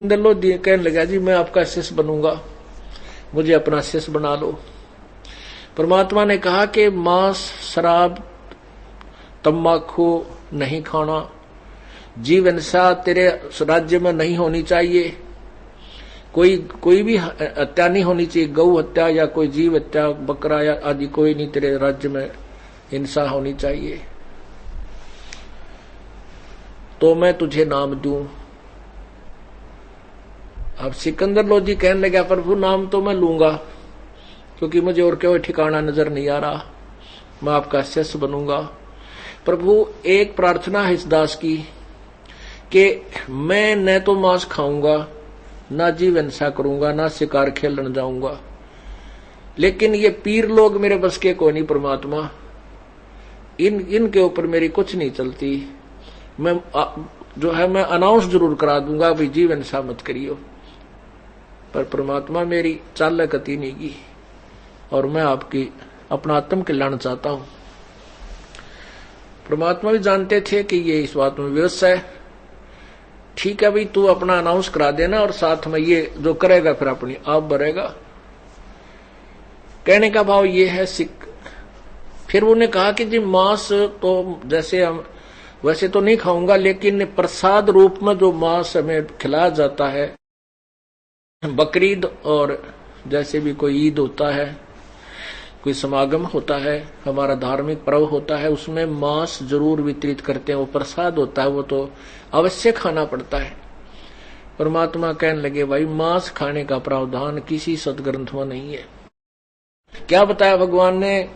लो कहने लगा जी मैं आपका शिष्य बनूंगा, मुझे अपना शिष्य बना लो। परमात्मा ने कहा कि मांस, शराब, तंबाकू नहीं खाना, जीव हिंसा तेरे राज्य में नहीं होनी चाहिए, कोई भी हत्या नहीं होनी चाहिए, गौ हत्या या कोई जीव हत्या, बकरा या आदि कोई नहीं तेरे राज्य में हिंसा होनी चाहिए, तो मैं तुझे नाम दूं। अब सिकंदर लोधी कहने लगा प्रभु नाम तो मैं लूंगा क्योंकि मुझे और कोई ठिकाना नजर नहीं आ रहा, मैं आपका शिष्य बनूंगा। प्रभु एक प्रार्थना है इस दास की कि मैं न तो मांस खाऊंगा, ना जीव हिंसा करूंगा, ना शिकार खेलने जाऊंगा, लेकिन ये पीर लोग मेरे बस के को नहीं परमात्मा, इनके ऊपर मेरी कुछ नहीं चलती। मैं जो है मैं अनाउंस जरूर करा दूंगा भाई जीव हिंसा मत करियो, पर परमात्मा मेरी चालक गति नहीं की और मैं आपकी अपना आत्म कल्याण चाहता हूं। परमात्मा भी जानते थे कि ये इस बात में व्यवस्था है। ठीक है भाई तू अपना अनाउंस करा देना और साथ में ये जो करेगा फिर अपनी आप भरेगा। कहने का भाव ये है सिख। फिर उन्होंने कहा कि जी मांस तो जैसे हम वैसे तो नहीं खाऊंगा, लेकिन प्रसाद रूप में जो मांस हमें खिलाया जाता है, बकरीद और जैसे भी कोई ईद होता है, कोई समागम होता है, हमारा धार्मिक पर्व होता है, उसमें मांस जरूर वितरित करते हैं, वो प्रसाद होता है, वो तो अवश्य खाना पड़ता है। परमात्मा कहने लगे भाई मांस खाने का प्रावधान किसी सदग्रंथ में नहीं है। क्या बताया भगवान ने?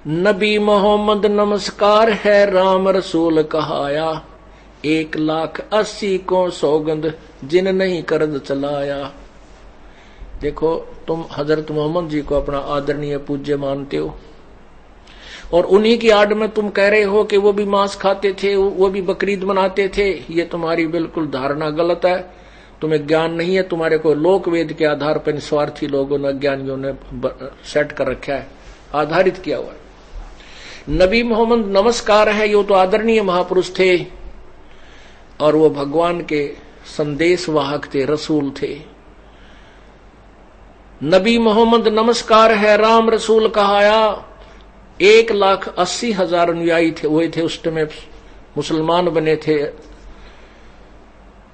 नबी मोहम्मद नमस्कार है, राम रसूल कहाया, 1,80,000 को सौगंध जिन नहीं करद चलाया। देखो तुम हजरत मोहम्मद जी को अपना आदरणीय पूज्य मानते हो और उन्हीं की आड़ में तुम कह रहे हो कि वो भी मांस खाते थे, वो भी बकरीद मनाते थे। ये तुम्हारी बिल्कुल धारणा गलत है, तुम्हें ज्ञान नहीं है, तुम्हारे को लोक वेद के आधार पर स्वार्थी लोगों ने, अज्ञानियों ने सेट कर रखा है, आधारित किया हुआ है। नबी मोहम्मद नमस्कार है, ये तो आदरणीय महापुरुष थे और वो भगवान के संदेश वाहक थे, रसूल थे। नबी मोहम्मद नमस्कार है, राम रसूल कहाया, 1,80,000 अनुयायी थे हुए थे उस समय, मुसलमान बने थे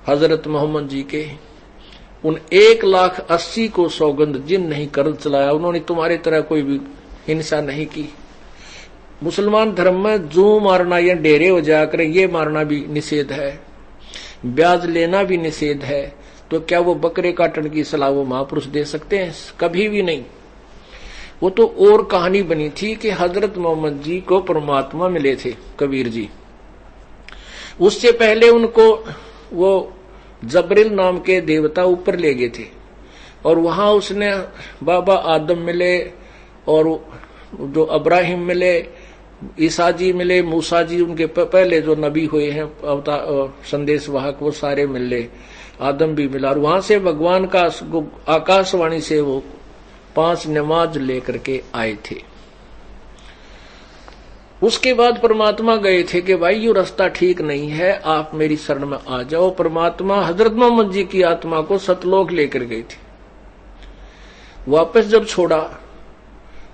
हजरत मोहम्मद जी के। उन 1,80,000 को सौगंध जिन नहीं कर चलाया, उन्होंने तुम्हारी तरह कोई भी हिंसा नहीं की। मुसलमान धर्म में जू मारना या डेरे हो जाकर ये मारना भी निषेध है, ब्याज लेना भी निषेध है, तो क्या वो बकरे काटने की सलाह वो महापुरुष दे सकते हैं? कभी भी नहीं। वो तो और कहानी बनी थी कि हजरत मोहम्मद जी को परमात्मा मिले थे कबीर जी, उससे पहले उनको वो जबरील नाम के देवता ऊपर ले गए थे और वहां उसने बाबा आदम मिले और जो इब्राहिम मिले, ईसा जी मिले, मूसा जी उनके पहले जो नबी हुए हैं संदेश वाहक, वो सारे मिले, आदम भी मिला और वहां से भगवान का आकाशवाणी से वो 5 नमाज लेकर के आए थे। उसके बाद परमात्मा गए थे कि भाई ये रास्ता ठीक नहीं है, आप मेरी शरण में आ जाओ। परमात्मा हजरत मोहम्मद जी की आत्मा को सतलोक लेकर गए थे। वापस जब छोड़ा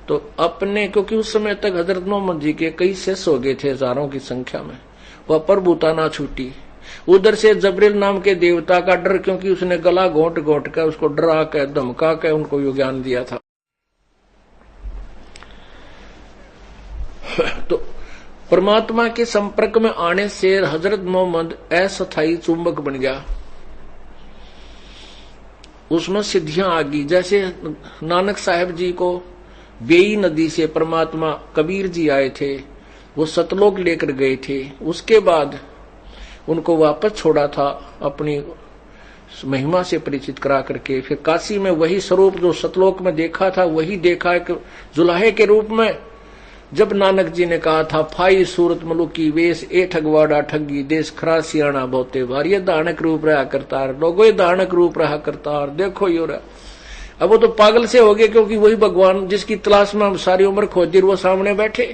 तो अपने, क्योंकि उस समय तक हजरत मोहम्मद जी के कई शिष्य हो गए थे हजारों की संख्या में, वह प्रभुता ना छूटी। उधर से जबरील नाम के देवता का डर, क्योंकि उसने गला घोंट घोंट कर उसको डरा के धमका के उनको यो ज्ञान दिया था। तो परमात्मा के संपर्क में आने से हजरत मोहम्मद अस्थायी चुंबक बन गया, उसमें सिद्धियां आ गई। जैसे नानक साहब जी को बेई नदी से परमात्मा कबीर जी आए थे, वो सतलोक लेकर गए थे, उसके बाद उनको वापस छोड़ा था अपनी महिमा से परिचित करा करके। फिर काशी में वही स्वरूप जो सतलोक में देखा था वही देखा एक जुलाहे के रूप में। जब नानक जी ने कहा था फाई सूरत मलुकी वेश ए ठगवाड़ा ठगी देश खरा सियाणा बहुते बार, ये दानक रूप रहा करतार, लोगो ये दानक रूप रहा करतार, देखो यो रहा। अब वो तो पागल से हो गए क्योंकि वही भगवान जिसकी तलाश में हम सारी उम्र खोजी वो सामने बैठे।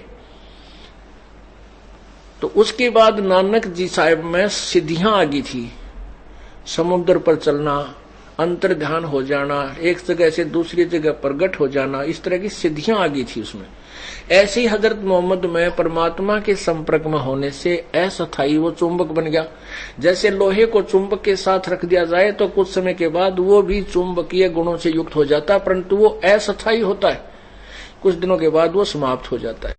तो उसके बाद नानक जी साहब में सिद्धियां आ गई थी, समुद्र पर चलना, अंतर ध्यान हो जाना, एक जगह से दूसरी जगह प्रगट हो जाना, इस तरह की सिद्धियां आ गई थी उसमें। ऐसे ही हजरत मोहम्मद में परमात्मा के संपर्क में होने से अस्थायी वो चुंबक बन गया। जैसे लोहे को चुंबक के साथ रख दिया जाए तो कुछ समय के बाद वो भी चुंबकीय गुणों से युक्त हो जाता है, परंतु वो अस्थायी होता है, कुछ दिनों के बाद वो समाप्त हो जाता है।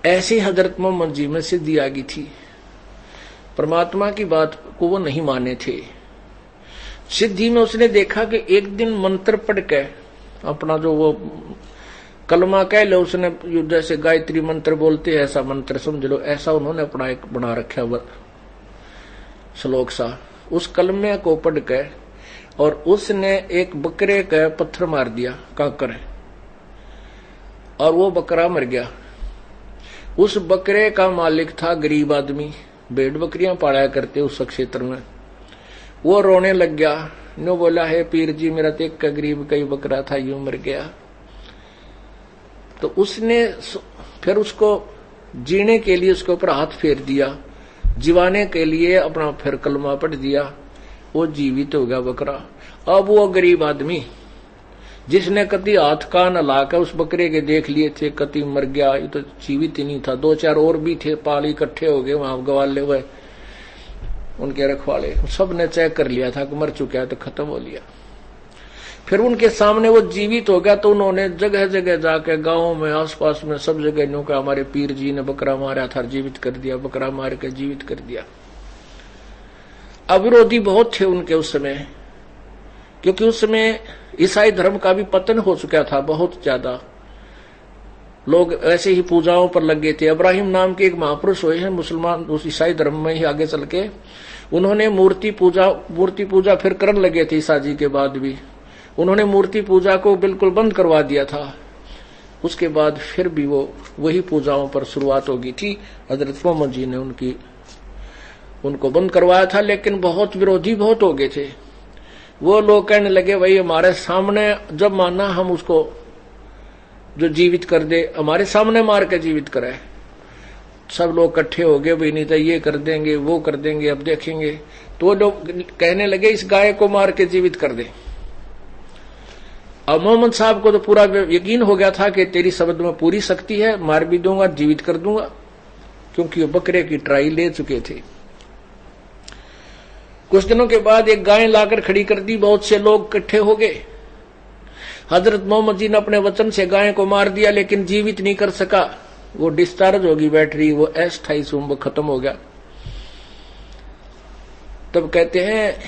ऐसे हजरत मोहम्मद जी में सिद्धि आ गई थी, परमात्मा की बात को वो नहीं माने थे। सिद्धि में उसने देखा कि एक दिन मंत्र पढ़ के अपना जो वो कलमा कह लो, उसने जैसे गायत्री मंत्र बोलते हैं ऐसा मंत्र समझ लो, ऐसा उन्होंने अपना एक बना रखा श्लोक सा, उस कलमे को पढ़ के और उसने एक बकरे का पत्थर मार दिया काकर, और वो बकरा मर गया। उस बकरे का मालिक था गरीब आदमी, भेड़ बकरियां पाला करते उस क्षेत्र में। वो रोने लग गया, नो बोला है पीर जी मेरा तो एक का गरीब का ही बकरा था, यूं मर गया। तो उसने फिर उसको जीने के लिए उसके ऊपर हाथ फेर दिया, जीवाने के लिए अपना फिर कलमा पढ़ दिया, वो जीवित हो गया बकरा। अब वो गरीब आदमी जिसने कति हाथ कान लाकर उस बकरे के देख लिए थे, कति मर गया, ये तो जीवित ही नहीं था। 2-4 और भी थे, पाल इकट्ठे हो गए वहां गवाले हुए, उनके रखवाले, सब ने चेक कर लिया था कि मर चुका है, तो खत्म हो लिया। फिर उनके सामने वो जीवित हो गया, तो उन्होंने जगह जगह जाके गांवों में आसपास में सब जगह न्यू का हमारे पीर जी ने बकरा मारा था, जीवित कर दिया, बकरा मार के जीवित कर दिया। अविरोधी बहुत थे उनके उस समय, क्योंकि उस समय ईसाई धर्म का भी पतन हो चुका था, बहुत ज्यादा लोग ऐसे ही पूजाओं पर लगे थे। इब्राहिम नाम के एक महापुरुष हुए हैं मुसलमान, उस ईसाई धर्म में ही आगे चल के उन्होंने मूर्ति पूजा फिर करने लगे थे। ईसा जी के बाद भी उन्होंने मूर्ति पूजा को बिल्कुल बंद करवा दिया था। उसके बाद फिर भी वो वही पूजाओं पर शुरुआत हो गई थी। हजरत मोहम्मद जी ने उनको बंद करवाया था, लेकिन बहुत विरोधी बहुत हो गए थे। वो लोग कहने लगे भाई हमारे सामने जब माना हम उसको जो जीवित कर दे, हमारे सामने मार के जीवित करे। सब लोग इकट्ठे हो गए, भाई नहीं तो ये कर देंगे वो कर देंगे, अब देखेंगे। तो लोग कहने लगे इस गाय को मार के जीवित कर दे। अब मोहम्मद साहब को तो पूरा यकीन हो गया था कि तेरी शब्द में पूरी शक्ति है, मार भी दूंगा जीवित कर दूंगा, क्योंकि वो बकरे की ट्राई ले चुके थे। कुछ दिनों के बाद एक गाय लाकर खड़ी कर दी, बहुत से लोग इकट्ठे हो गए। हजरत मोहम्मद जी ने अपने वचन से गाय को मार दिया, लेकिन जीवित नहीं कर सका। वो डिस्चार्ज होगी बैटरी, वो अस्थायी चुंबक खत्म हो गया। तब कहते हैं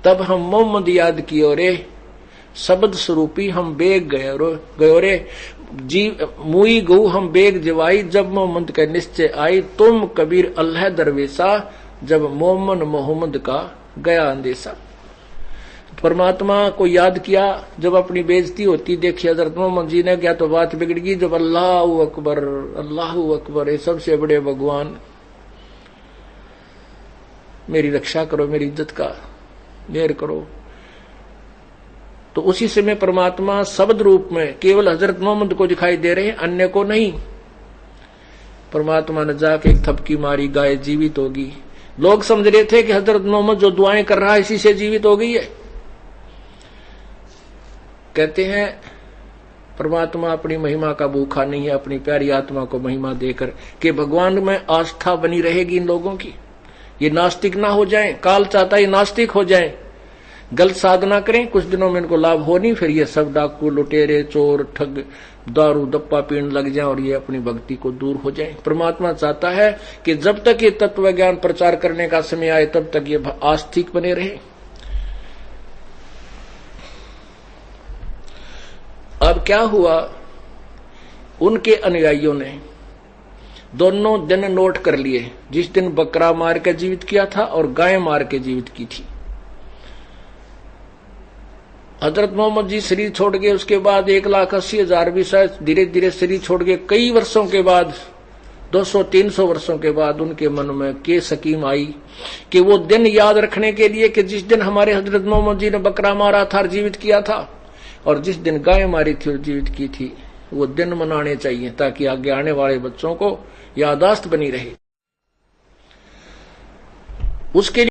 तब हम मोहम्मद याद कियो रे, शब्द स्वरूपी हम बेग गयो रे, मुई गऊ हम बेग जवाई, जब मोहम्मद का निश्चय आई, तुम कबीर अल्लाह दरवेशा, जब मोहम्मद का गया अंदेशा। परमात्मा को याद किया, जब अपनी बेइज्जती होती देखी हजरत मोहम्मद जी ने, क्या तो बात बिगड़ गई। जब अल्लाहू अकबर, ये सबसे बड़े भगवान, मेरी रक्षा करो, मेरी इज्जत का मेहर करो। तो उसी समय परमात्मा शब्द रूप में केवल हजरत मोहम्मद को दिखाई दे रहे हैं, अन्य को नहीं। परमात्मा ने जाके एक थपकी मारी, गाय जीवित होगी। लोग समझ रहे थे कि हजरत मोहम्मद जो दुआएं कर रहा है इसी से जीवित हो गई है। कहते हैं परमात्मा अपनी महिमा का भूखा नहीं है, अपनी प्यारी आत्मा को महिमा देकर कि भगवान में आस्था बनी रहेगी इन लोगों की, ये नास्तिक ना हो जाएं। काल चाहता है नास्तिक हो जाएं, गलत साधना करें, कुछ दिनों में इनको लाभ हो नहीं, फिर ये सब डाकू लुटेरे चोर ठग दारू दप्पा पीने लग जाएं और ये अपनी भक्ति को दूर हो जाएं। परमात्मा चाहता है कि जब तक ये तत्व ज्ञान प्रचार करने का समय आए तब तक ये आस्तिक बने रहे। अब क्या हुआ, उनके अनुयायियों ने दोनों दिन नोट कर लिए, जिस दिन बकरा मार के जीवित किया था और गाय मार के जीवित की थी। हजरत मोहम्मद जी शरीर छोड़ गए, उसके बाद 1,80,000 भी शायद धीरे धीरे शरीर छोड़ गए। कई वर्षों के बाद, 200-300 वर्षों के बाद उनके मन में के सकीम आई कि वो दिन याद रखने के लिए कि जिस दिन हमारे हजरत मोहम्मद जी ने बकरा मारा था और जीवित किया था, और जिस दिन गाय मारी थी और जीवित की थी, वो दिन मनाने चाहिए ताकि आगे आने वाले बच्चों को याददाश्त बनी रहे। उसके